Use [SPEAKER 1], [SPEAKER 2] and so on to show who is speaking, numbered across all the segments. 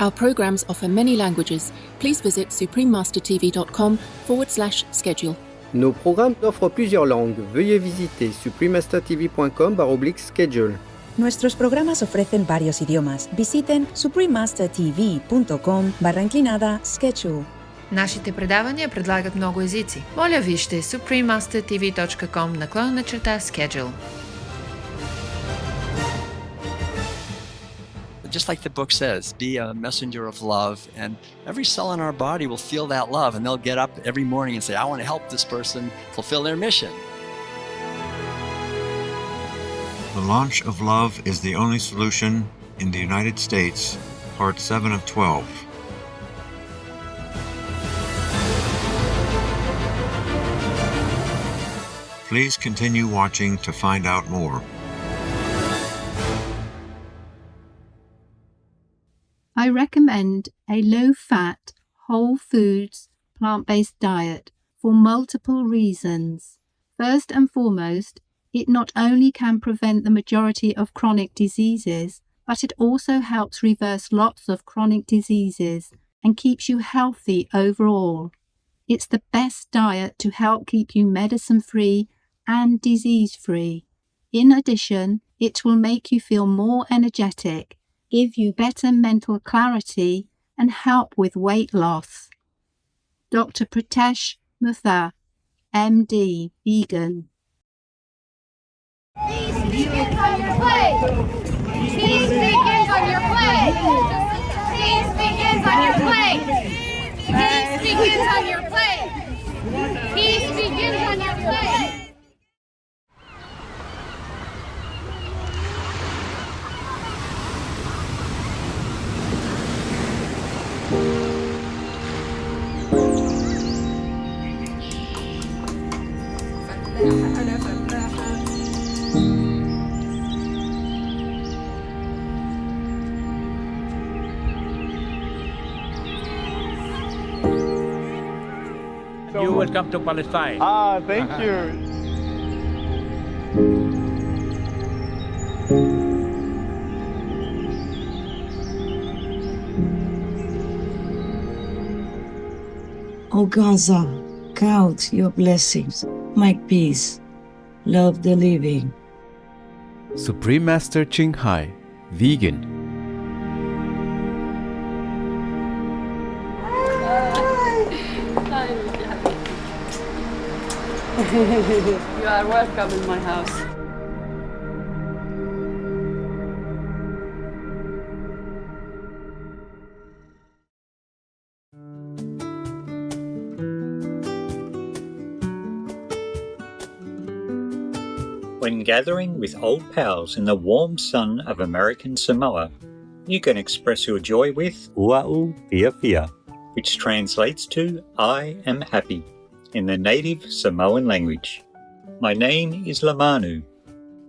[SPEAKER 1] Our programs offer many languages. Please visit suprememastertv.com/schedule.
[SPEAKER 2] Nos programmes offrent plusieurs langues. Veuillez visiter suprememastertv.com/schedule.
[SPEAKER 3] Nuestros programas ofrecen varios idiomas. Visiten suprememastertv.com/schedule.
[SPEAKER 4] Нашите предавания предлагат много езици. Моля вижте suprememastertv.com/schedule.
[SPEAKER 5] Just like the book says, be a messenger of love, and every cell in our body will feel that love, and they'll get up every morning and say, I want to help this person fulfill their mission.
[SPEAKER 6] The launch of love is the only solution in the United States, part 7 of 12. Please continue watching to find out more.
[SPEAKER 7] I recommend a low-fat, whole foods, plant-based diet for multiple reasons. First and foremost, it not only can prevent the majority of chronic diseases, but it also helps reverse lots of chronic diseases and keeps you healthy overall. It's the best diet to help keep you medicine-free and disease-free. In addition, it will make you feel more energetic, give you better mental clarity, and help with weight loss. Dr. Pritesh Mutha, MD, vegan.
[SPEAKER 8] Peace begins on your plate. Peace begins on your plate. Peace begins on your plate. Peace begins on your plate. Peace begins on your plate.
[SPEAKER 9] You welcome to Palestine.
[SPEAKER 10] Thank you.
[SPEAKER 11] O Gaza, count your blessings, make peace, love the living.
[SPEAKER 12] Supreme Master Ching Hai, vegan.
[SPEAKER 13] You are welcome in my house.
[SPEAKER 14] When gathering with old pals in the warm sun of American Samoa, you can express your joy with Ua'u Fia Fia, which translates to I am happy in the native Samoan language. My name is Lamanu.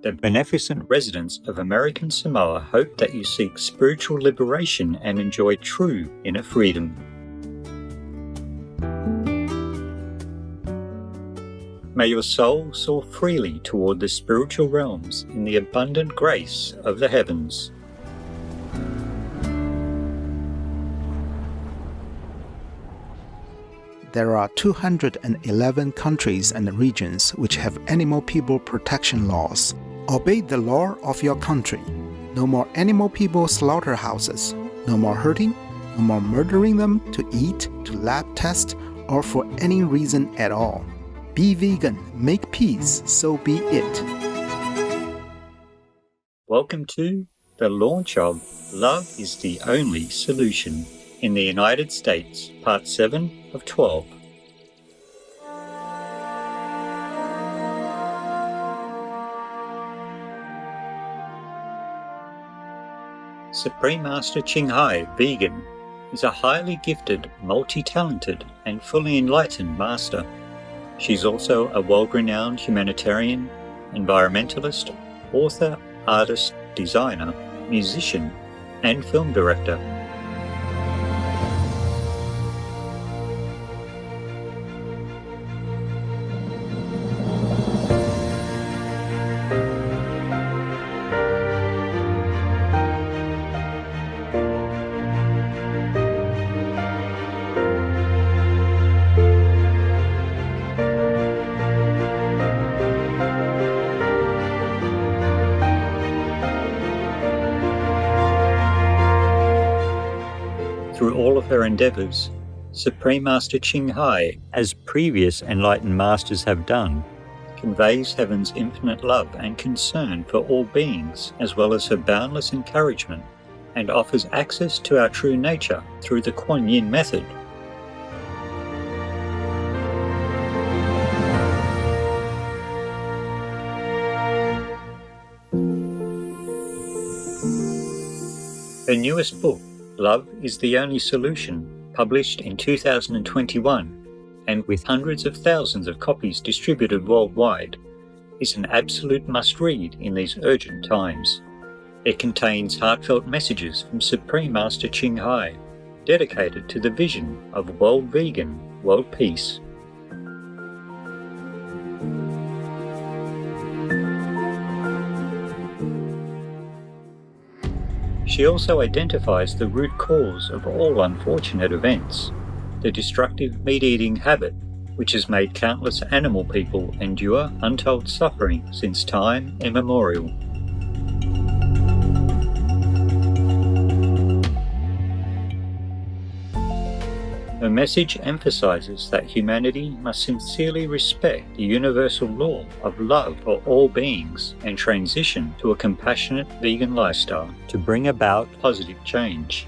[SPEAKER 14] The beneficent residents of American Samoa hope that you seek spiritual liberation and enjoy true inner freedom. May your soul soar freely toward the spiritual realms in the abundant grace of the heavens.
[SPEAKER 15] There are 211 countries and regions which have animal people protection laws. Obey the law of your country. No more animal people slaughterhouses. No more hurting. No more murdering them to eat, to lab test, or for any reason at all. Be vegan, make peace, so be it.
[SPEAKER 14] Welcome to the launch of Love is the Only Solution in the United States, Part 7 of 12. Supreme Master Ching Hai, vegan, is a highly gifted, multi-talented, and fully enlightened master. She's also a world-renowned humanitarian, environmentalist, author, artist, designer, musician, and film director. through all of her endeavours, Supreme Master Ching Hai, as previous enlightened masters have done, conveys heaven's infinite love and concern for all beings, as well as her boundless encouragement, and offers access to our true nature through the Kuan Yin method. Her newest book, Love is the Only Solution, published in 2021, and with hundreds of thousands of copies distributed worldwide, is an absolute must-read in these urgent times. It contains heartfelt messages from Supreme Master Ching Hai, dedicated to the vision of world vegan, world peace. She also identifies the root cause of all unfortunate events, the destructive meat-eating habit, which has made countless animal people endure untold suffering since time immemorial. Her message emphasizes that humanity must sincerely respect the universal law of love for all beings and transition to a compassionate vegan lifestyle to bring about positive change.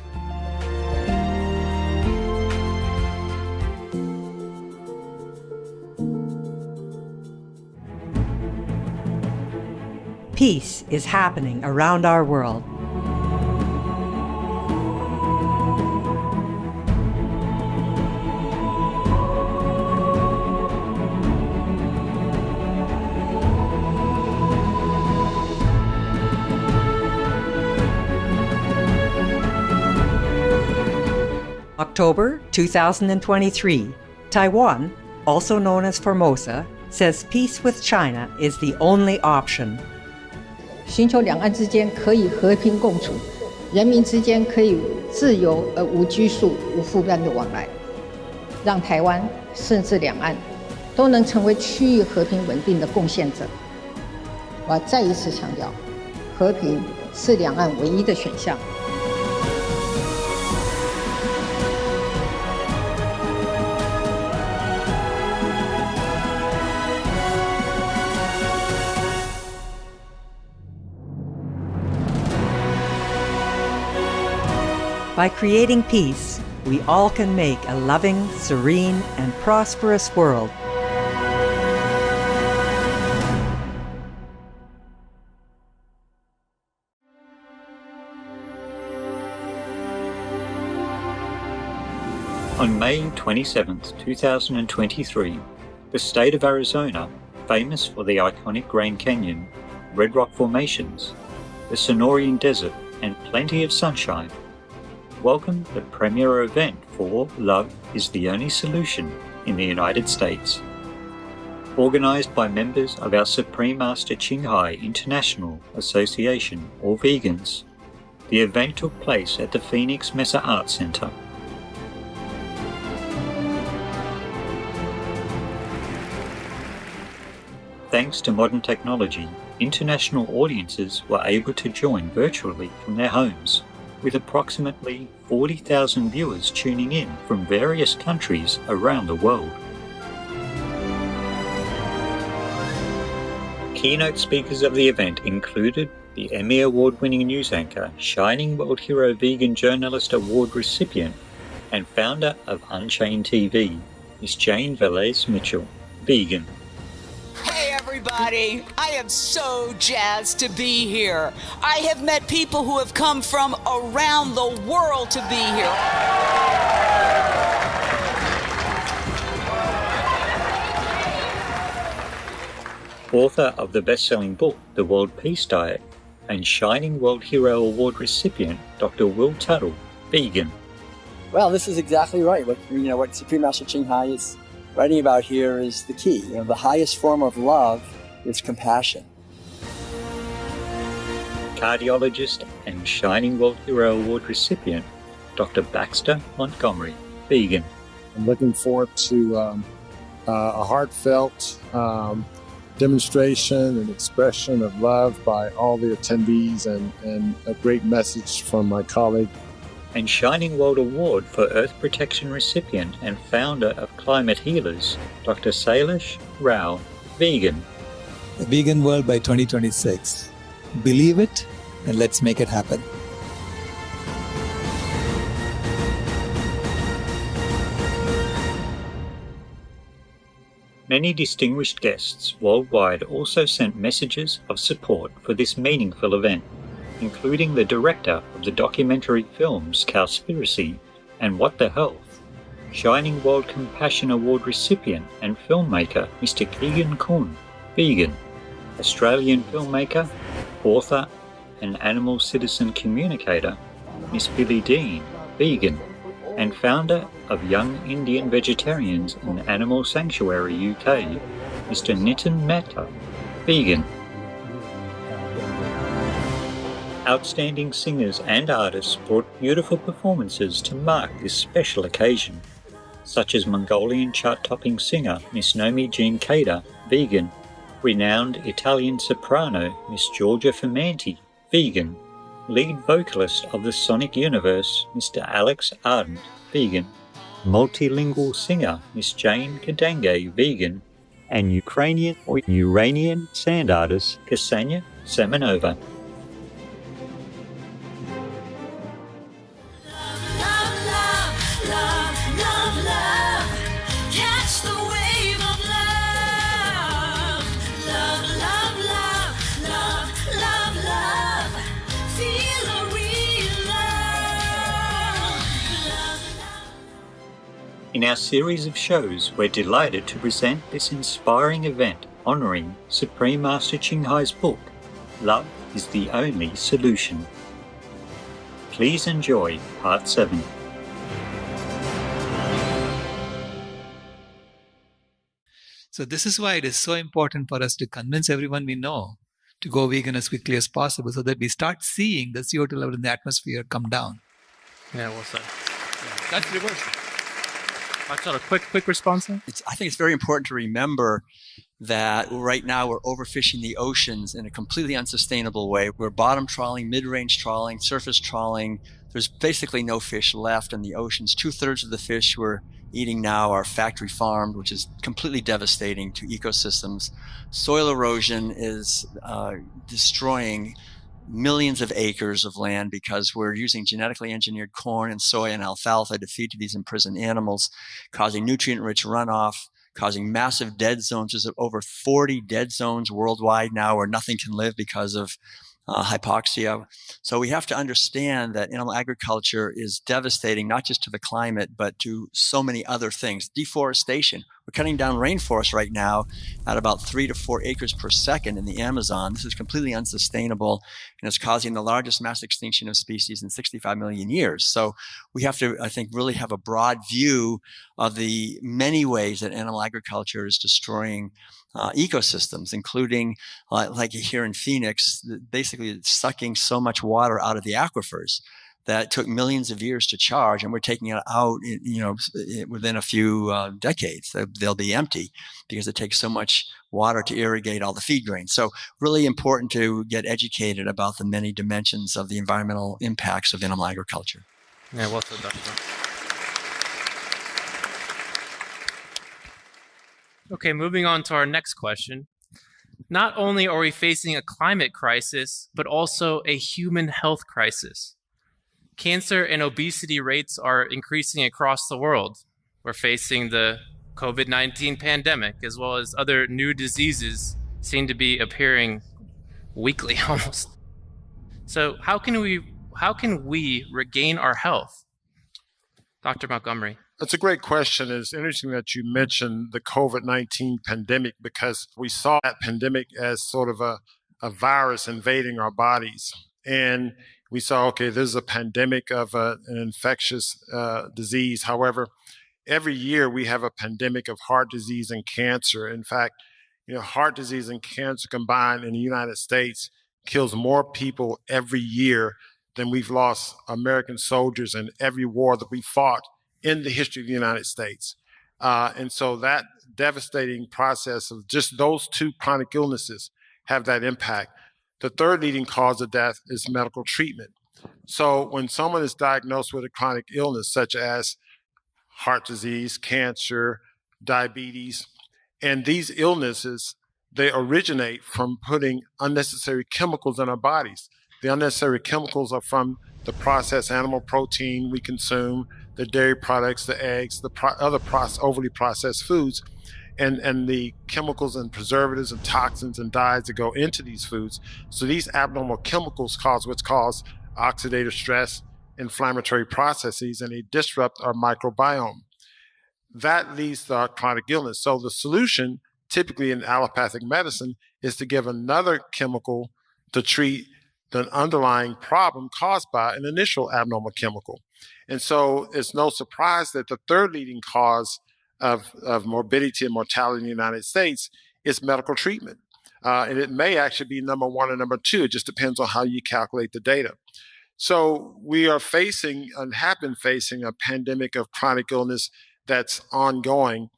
[SPEAKER 10] Peace is happening around our world. October 2023, Taiwan, also known as Formosa, says peace with China is the only option.
[SPEAKER 16] 寻求两岸之间可以和平共处，人民之间可以自由而无拘束、无负担的往来，让台湾甚至两岸都能成为区域和平稳定的贡献者。我要再一次强调，和平是两岸唯一的选项。
[SPEAKER 10] By creating peace, we all can make a loving, serene, and prosperous world.
[SPEAKER 14] On May 27, 2023, the state of Arizona, famous for the iconic Grand Canyon, Red Rock formations, the Sonoran Desert, and plenty of sunshine, welcomed the premier event for Love is the Only Solution in the United States. Organised by members of our Supreme Master Ching Hai International Association, or Vegans, the event took place at the Phoenix Mesa Arts Center. Thanks to modern technology, international audiences were able to join virtually from their homes, with approximately 40,000 viewers tuning in from various countries around the world. Keynote speakers of the event included the Emmy Award-winning news anchor, Shining World Hero Vegan Journalist Award recipient, and founder of Unchained TV, Miss Jane Velez-Mitchell, vegan.
[SPEAKER 17] Hey everybody, I am so jazzed to be here. I have met people who have come from around the world to be here.
[SPEAKER 14] Author of the best-selling book, The World Peace Diet, and Shining World Hero Award recipient, Dr. Will Tuttle, vegan.
[SPEAKER 18] Well, this is exactly right. What Supreme Master Ching Hai is writing about here is the key. The highest form of love is compassion.
[SPEAKER 14] Cardiologist and Shining World Hero Award recipient, Dr. Baxter Montgomery, vegan.
[SPEAKER 19] I'm looking forward to a heartfelt demonstration and expression of love by all the attendees and a great message from my colleague,
[SPEAKER 14] and Shining World Award for Earth Protection recipient and founder of Climate Healers, Dr. Sailesh Rao, vegan.
[SPEAKER 20] A vegan world by 2026. Believe it, and let's make it happen.
[SPEAKER 14] Many distinguished guests worldwide also sent messages of support for this meaningful event, including the director of the documentary films Cowspiracy and What the Health, Shining World Compassion Award recipient and filmmaker Mr. Keegan Kuhn, vegan, Australian filmmaker, author and animal citizen communicator Miss Billy Dean, vegan, and founder of Young Indian Vegetarians in Animal Sanctuary UK, Mr. Nitin Mehta, vegan. Outstanding singers and artists brought beautiful performances to mark this special occasion, such as Mongolian chart-topping singer Miss Nomi Jean Cada, vegan, renowned Italian soprano Miss Giorgia Fermanti, vegan, lead vocalist of the Sonic Universe Mr. Alex Ardent, vegan, multilingual singer Miss Jane Kadange, vegan, and Ukrainian or Uranian sand artist Ksenia Semenova. In our series of shows, we're delighted to present this inspiring event honouring Supreme Master Ching Hai's book, Love is the Only Solution. Please enjoy Part 7.
[SPEAKER 21] So this is why it is so important for us to convince everyone we know to go vegan as quickly as possible so that we start seeing the CO2 level in the atmosphere come down.
[SPEAKER 22] Yeah, well said.
[SPEAKER 21] Yeah, that's reversal.
[SPEAKER 22] A quick response there?
[SPEAKER 5] I think it's very important to remember that right now we're overfishing the oceans in a completely unsustainable way. We're bottom trawling, mid-range trawling, surface trawling. There's basically no fish left in the oceans. 2/3 of the fish we're eating now are factory farmed, which is completely devastating to ecosystems. Soil erosion is destroying millions of acres of land because we're using genetically engineered corn and soy and alfalfa to feed to these imprisoned animals, causing nutrient-rich runoff, causing massive dead zones. There's over 40 dead zones worldwide now where nothing can live because of hypoxia. So we have to understand that animal agriculture is devastating, not just to the climate, but to so many other things. Deforestation. We're cutting down rainforests right now at about 3 to 4 acres per second in the Amazon. This is completely unsustainable, and it's causing the largest mass extinction of species in 65 million years. So we have to, I think, really have a broad view of the many ways that animal agriculture is destroying ecosystems, including like here in Phoenix, basically sucking so much water out of the aquifers that took millions of years to charge, and we're taking it out, within a few decades. They'll be empty because it takes so much water to irrigate all the feed grains. So really important to get educated about the many dimensions of the environmental impacts of animal agriculture.
[SPEAKER 22] Yeah, well said, Dr. Okay, moving on to our next question. Not only are we facing a climate crisis, but also a human health crisis. Cancer and obesity rates are increasing across the world. We're facing the COVID-19 pandemic, as well as other new diseases seem to be appearing weekly almost. So how can we regain our health? Dr. Montgomery.
[SPEAKER 19] That's a great question. It's interesting that you mentioned the COVID-19 pandemic because we saw that pandemic as sort of a virus invading our bodies. And we saw, okay, there's a pandemic of an infectious disease. However, every year we have a pandemic of heart disease and cancer. In fact, heart disease and cancer combined in the United States kills more people every year than we've lost American soldiers in every war that we fought in the history of the United States. And so that devastating process of just those two chronic illnesses have that impact. The third leading cause of death is medical treatment. So when someone is diagnosed with a chronic illness, such as heart disease, cancer, diabetes, and these illnesses, they originate from putting unnecessary chemicals in our bodies. The unnecessary chemicals are from the processed animal protein we consume, the dairy products, the eggs, the other overly processed foods, and the chemicals and preservatives and toxins and dyes that go into these foods. So these abnormal chemicals cause what's called oxidative stress, inflammatory processes, and they disrupt our microbiome. That leads to our chronic illness. So the solution, typically in allopathic medicine, is to give another chemical to treat the underlying problem caused by an initial abnormal chemical. And so it's no surprise that the third leading cause of morbidity and mortality in the United States is medical treatment. And it may actually be number one and number two. It just depends on how you calculate the data. So we are facing and have been facing a pandemic of chronic illness that's ongoing.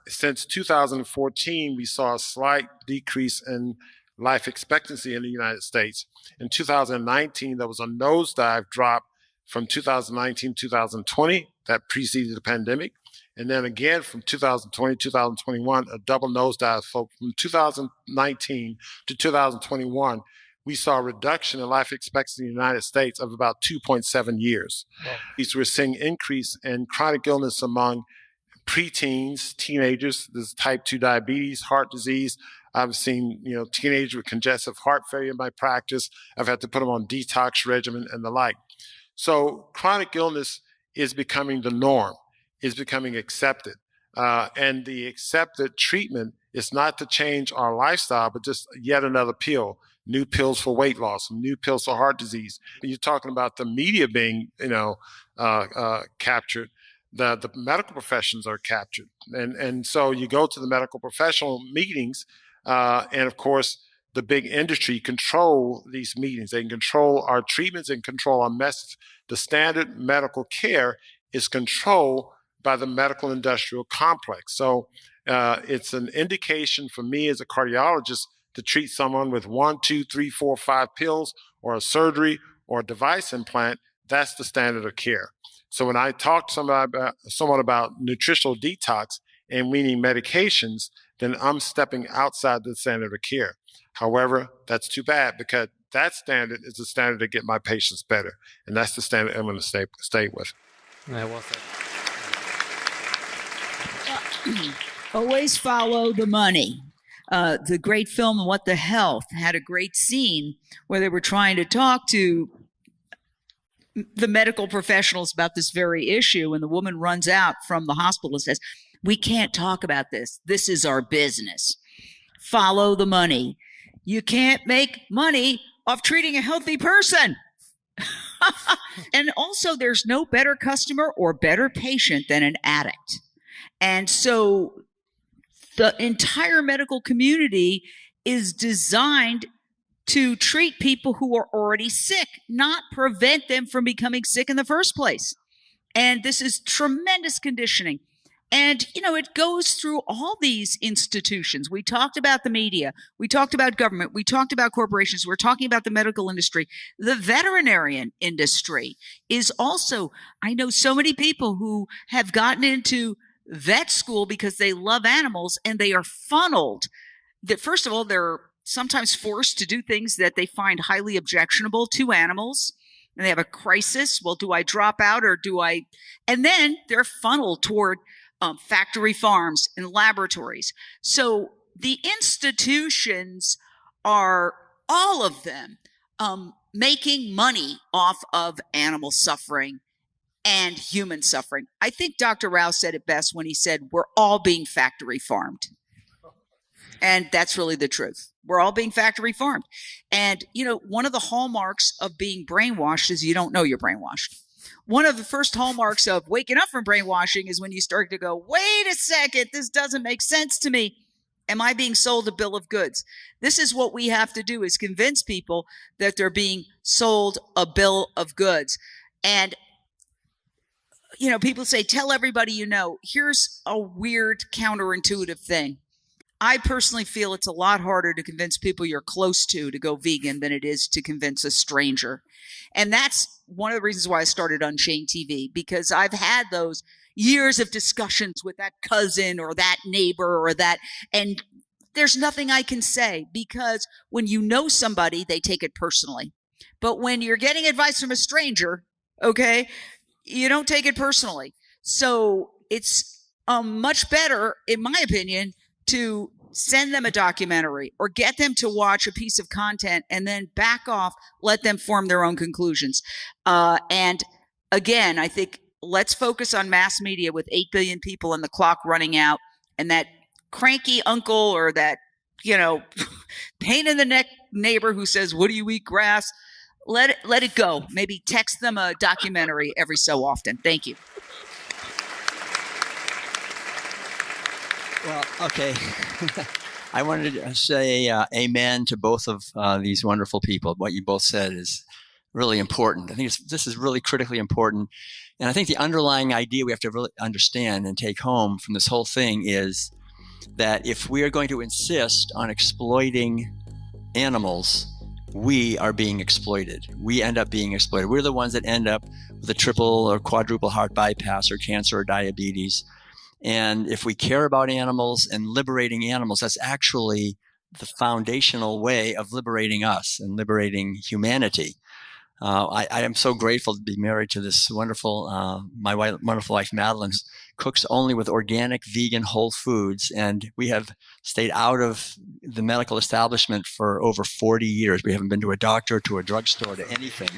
[SPEAKER 19] Since 2014, we saw a slight decrease in life expectancy in the United States. In 2019, there was a nosedive drop from 2019 to 2020 that preceded the pandemic. And then again from 2020, 2021, a double nosedive. So from 2019 to 2021, we saw a reduction in life expectancy in the United States of about 2.7 years. Wow. We're seeing increase in chronic illness among preteens, teenagers. There's type 2 diabetes, heart disease. I've seen, teenagers with congestive heart failure in my practice. I've had to put them on detox regimen and the like. So chronic illness is becoming the norm, is becoming accepted. And the accepted treatment is not to change our lifestyle, but just yet another pill. New pills for weight loss, new pills for heart disease. You're talking about the media being, captured. The medical professions are captured. And so you go to the medical professional meetings, and of course, the big industry control these meetings. They can control our treatments and control our message. The standard medical care is controlled by the medical industrial complex. So it's an indication for me as a cardiologist to treat someone with 1, 2, 3, 4, 5 pills or a surgery or a device implant. That's the standard of care. So when I talk to someone about nutritional detox and weaning medications, then I'm stepping outside the standard of care. However, that's too bad because that standard is the standard to get my patients better. And that's the standard I'm going to stay with.
[SPEAKER 22] Yeah, well said.
[SPEAKER 1] Always follow the money. The great film What the Health had a great scene where they were trying to talk to the medical professionals about this very issue, and the woman runs out from the hospital and says, "We can't talk about this. This is our business. Follow the money. You can't make money off treating a healthy person." And also, there's no better customer or better patient than an addict. And so the entire medical community is designed to treat people who are already sick, not prevent them from becoming sick in the first place. And this is tremendous conditioning. And, it goes through all these institutions. We talked about the media. We talked about government. We talked about corporations. We're talking about the medical industry. The veterinarian industry is also, I know so many people who have gotten into vet school because they love animals, and they are funneled that, first of all, they're sometimes forced to do things that they find highly objectionable to animals, and they have a crisis. Well, do I drop out or do I? And then they're funneled toward factory farms and laboratories. So the institutions are, all of them, making money off of animal suffering and human suffering. I think Dr. Rao said it best when he said, we're all being factory farmed. And that's really the truth. We're all being factory farmed. And, one of the hallmarks of being brainwashed is you don't know you're brainwashed. One of the first hallmarks of waking up from brainwashing is when you start to go, wait a second, this doesn't make sense to me. Am I being sold a bill of goods? This is what we have to do, is convince people that they're being sold a bill of goods. And people say, tell everybody you know. Here's a weird counterintuitive thing. I personally feel it's a lot harder to convince people you're close to go vegan than it is to convince a stranger. And that's one of the reasons why I started Unchained TV, because I've had those years of discussions with that cousin or that neighbor or that, and there's nothing I can say, because when you know somebody, they take it personally. But when you're getting advice from a stranger, okay, you don't take it personally. So it's much better, in my opinion, to send them a documentary or get them to watch a piece of content and then back off, let them form their own conclusions. And again, I think let's focus on mass media with 8 billion people and the clock running out, and that cranky uncle or that, pain in the neck neighbor who says, "What do you eat, grass?" Let it go. Maybe text them a documentary every so often. Thank you.
[SPEAKER 5] Well, okay. I wanted to say amen to both of these wonderful people. What you both said is really important. I think this is really critically important. And I think the underlying idea we have to really understand and take home from this whole thing is that if we are going to insist on exploiting animals, we are being exploited. We end up being exploited. We're the ones that end up with a triple or quadruple heart bypass or cancer or diabetes. And if we care about animals and liberating animals, that's actually the foundational way of liberating us and liberating humanity. I am so grateful to be married to this wonderful, my wonderful wife, Madeline, cooks only with organic, vegan, whole foods. And we have stayed out of the medical establishment for over 40 years. We haven't been to a doctor, to a drugstore, to anything.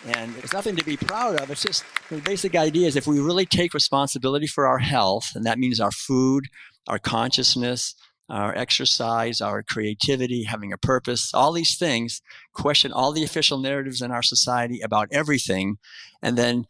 [SPEAKER 5] And it's nothing to be proud of. It's just the basic idea is if we really take responsibility for our health, and that means our food, our consciousness, our exercise, our creativity, having a purpose, all these things, question all the official narratives in our society about everything, and then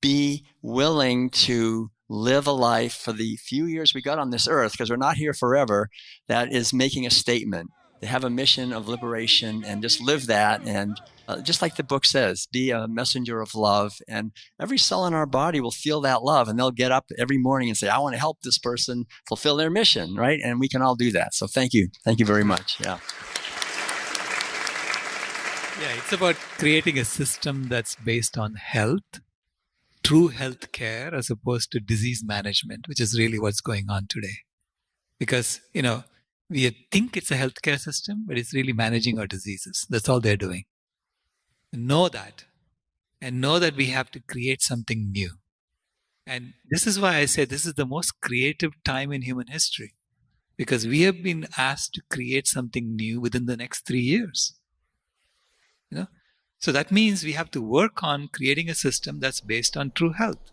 [SPEAKER 5] be willing to live a life for the few years we got on this earth, because we're not here forever, that is making a statement. They have a mission of liberation, and just live that. And just like the book says, be a messenger of love. And every cell in our body will feel that love, and they'll get up every morning and say, I want to help this person fulfill their mission, right? And we can all do that. So thank you. Thank you very much. Yeah.
[SPEAKER 21] Yeah, it's about creating a system that's based on health, true health care, as opposed to disease management, which is really what's going on today. Because, we think it's a healthcare system, but it's really managing our diseases. That's all they're doing. Know that. And know that we have to create something new. And this is why I say this is the most creative time in human history. Because we have been asked to create something new within the next 3 years. So that means we have to work on creating a system that's based on true health.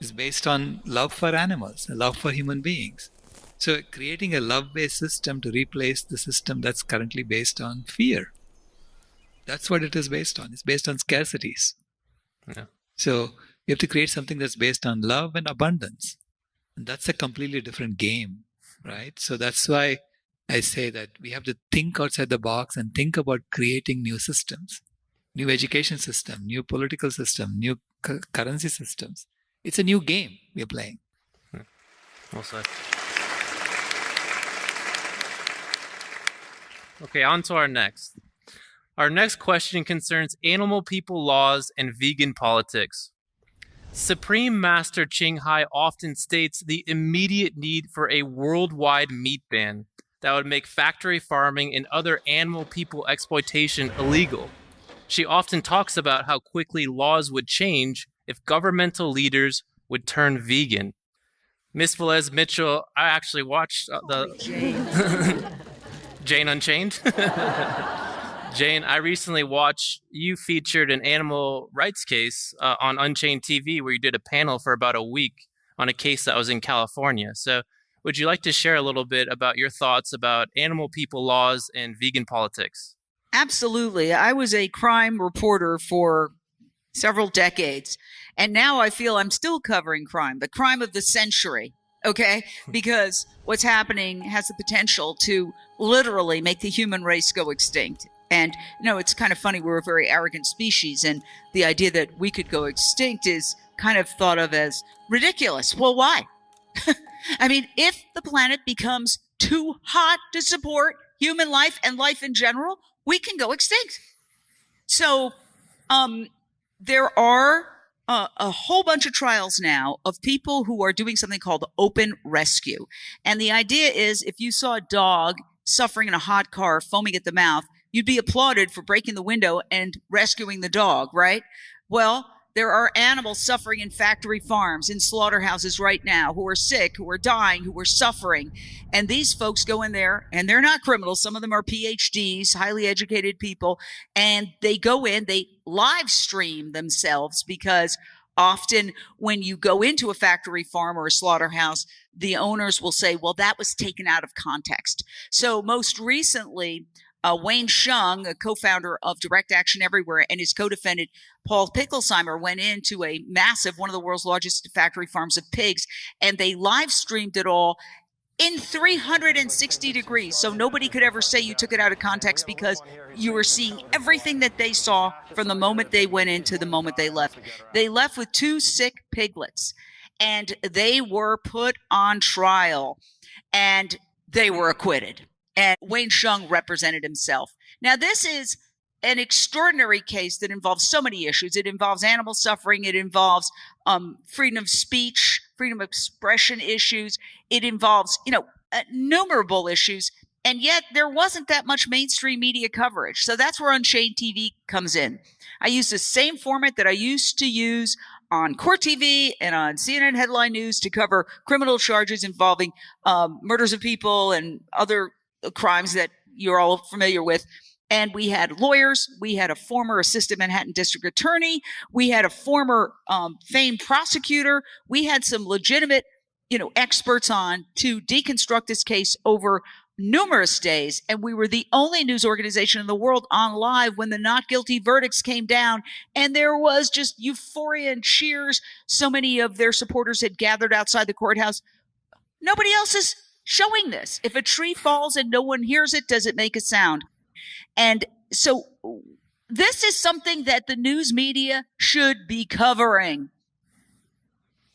[SPEAKER 21] It's based on love for animals, love for human beings. So creating a love-based system to replace the system that's currently based on fear. That's what it is based on. It's based on scarcities.
[SPEAKER 22] Yeah.
[SPEAKER 21] So you have to create something that's based on love and abundance. And that's a completely different game, right? So that's why I say that we have to think outside the box and think about creating new systems, new education system, new political system, new currency systems. It's a new game we're playing.
[SPEAKER 22] Well said. Okay, on to our next. Our next question concerns animal people laws and vegan politics. Supreme Master Ching Hai often states the immediate need for a worldwide meat ban that would make factory farming and other animal people exploitation illegal. She often talks about how quickly laws would change if governmental leaders would turn vegan. Miss Velez Mitchell, I actually watched Jane Unchained. Jane, I recently watched you featured an animal rights case on Unchained TV where you did a panel for about a week on a case that was in California. So would you like to share a little bit about your thoughts about animal people laws and vegan politics?
[SPEAKER 1] Absolutely. I was a crime reporter for several decades, and now I feel I'm still covering crime, the crime of the century. Okay, because what's happening has the potential to literally make the human race go extinct. And, it's kind of funny. We're a very arrogant species, and the idea that we could go extinct is kind of thought of as ridiculous. Well, why? I mean, if the planet becomes too hot to support human life and life in general, we can go extinct. So there are a whole bunch of trials now of people who are doing something called open rescue. And the idea is if you saw a dog suffering in a hot car, foaming at the mouth, you'd be applauded for breaking the window and rescuing the dog, right? Well, there are animals suffering in factory farms, in slaughterhouses right now, who are sick, who are dying, who are suffering. And these folks go in there, and they're not criminals. Some of them are PhDs, highly educated people. And they go in, they live stream themselves, because often when you go into a factory farm or a slaughterhouse, the owners will say, well, that was taken out of context. So most recently, Wayne Shung, a co-founder of Direct Action Everywhere, and his co-defendant, Paul Picklesheimer, went into a massive, one of the world's largest factory farms of pigs, and they live streamed it all in 360 degrees. So nobody could ever say you took it out of context, because you were seeing everything that they saw from the moment they went in to the moment they left. They left with 2 sick piglets, and they were put on trial, and they were acquitted. And Wayne Shung represented himself. Now, this is an extraordinary case that involves so many issues. It involves animal suffering. It involves freedom of speech, freedom of expression issues. It involves, innumerable issues. And yet there wasn't that much mainstream media coverage. So that's where Unchained TV comes in. I use the same format that I used to use on Court TV and on CNN Headline News to cover criminal charges involving murders of people and other crimes that you're all familiar with. And we had lawyers. We had a former assistant Manhattan district attorney. We had a former famed prosecutor. We had some legitimate, experts on to deconstruct this case over numerous days. And we were the only news organization in the world on live when the not guilty verdicts came down. And there was just euphoria and cheers. So many of their supporters had gathered outside the courthouse. Nobody else is showing this. If a tree falls and no one hears it, does it make a sound? And so this is something that the news media should be covering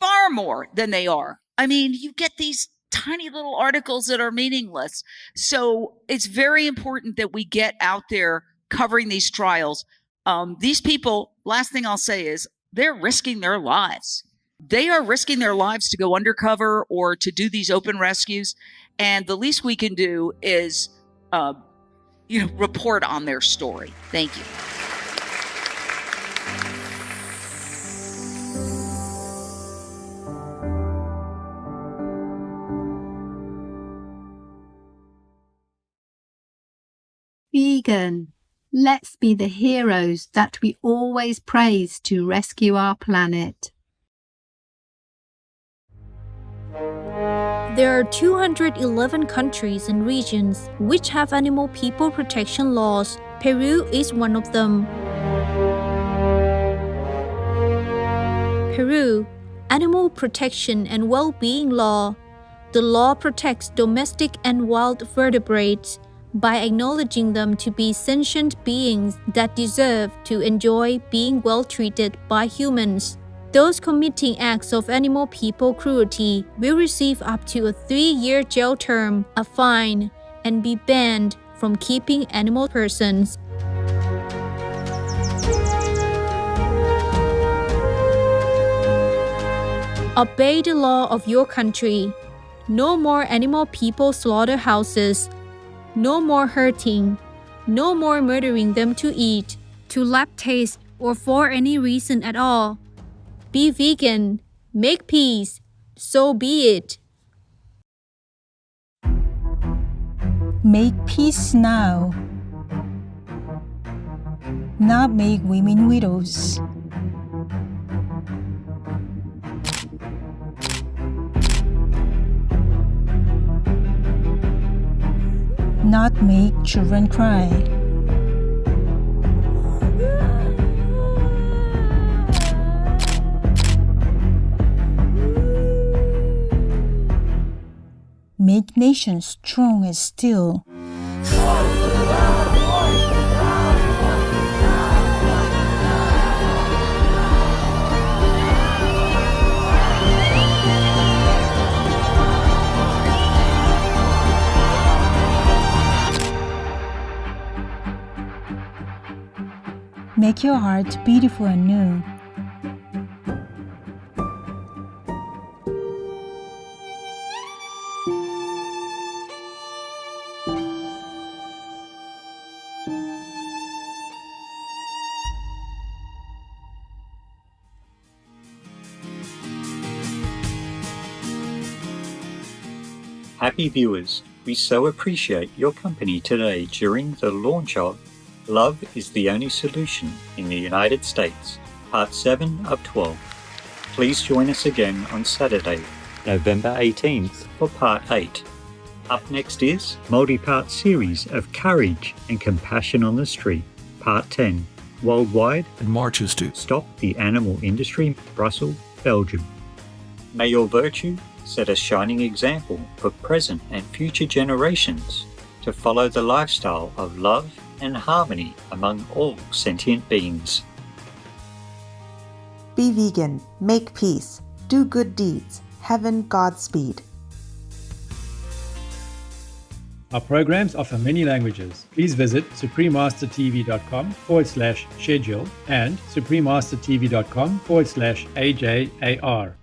[SPEAKER 1] far more than they are. I mean, you get these tiny little articles that are meaningless. So it's very important that we get out there covering these trials. These people, last thing I'll say is, they're risking their lives. They are risking their lives to go undercover or to do these open rescues. And the least we can do is, report on their story. Thank you.
[SPEAKER 7] Vegan, let's be the heroes that we always praise to rescue our planet.
[SPEAKER 2] There are 211 countries and regions which have animal people protection laws. Peru is one of them. Peru, Animal Protection and Well-being Law. The law protects domestic and wild vertebrates by acknowledging them to be sentient beings that deserve to enjoy being well treated by humans. Those committing acts of animal people cruelty will receive up to a 3-year jail term, a fine, and be banned from keeping animal persons. Obey the law of your country. No more animal people slaughterhouses. No more hurting. No more murdering them to eat, to lap taste, or for any reason at all. Be vegan. Make peace. So be it.
[SPEAKER 3] Make peace now. Not make women widows. Not make children cry. Make nations strong and still. Make your heart beautiful and new.
[SPEAKER 14] Happy viewers, we so appreciate your company today during the launch of Love is the Only Solution in the United States, Part 7 of 12. Please join us again on Saturday, November 18th for Part 8. Up next is multi-part series of Courage and Compassion on the Street, Part 10, Worldwide
[SPEAKER 4] and marches to
[SPEAKER 14] Stop the Animal Industry, Brussels, Belgium. May your virtue set a shining example for present and future generations to follow the lifestyle of love and harmony among all sentient beings.
[SPEAKER 6] Be vegan, make peace, do good deeds. Heaven Godspeed.
[SPEAKER 23] Our programs offer many languages. Please visit suprememastertv.com/schedule and suprememastertv.com/AJAR.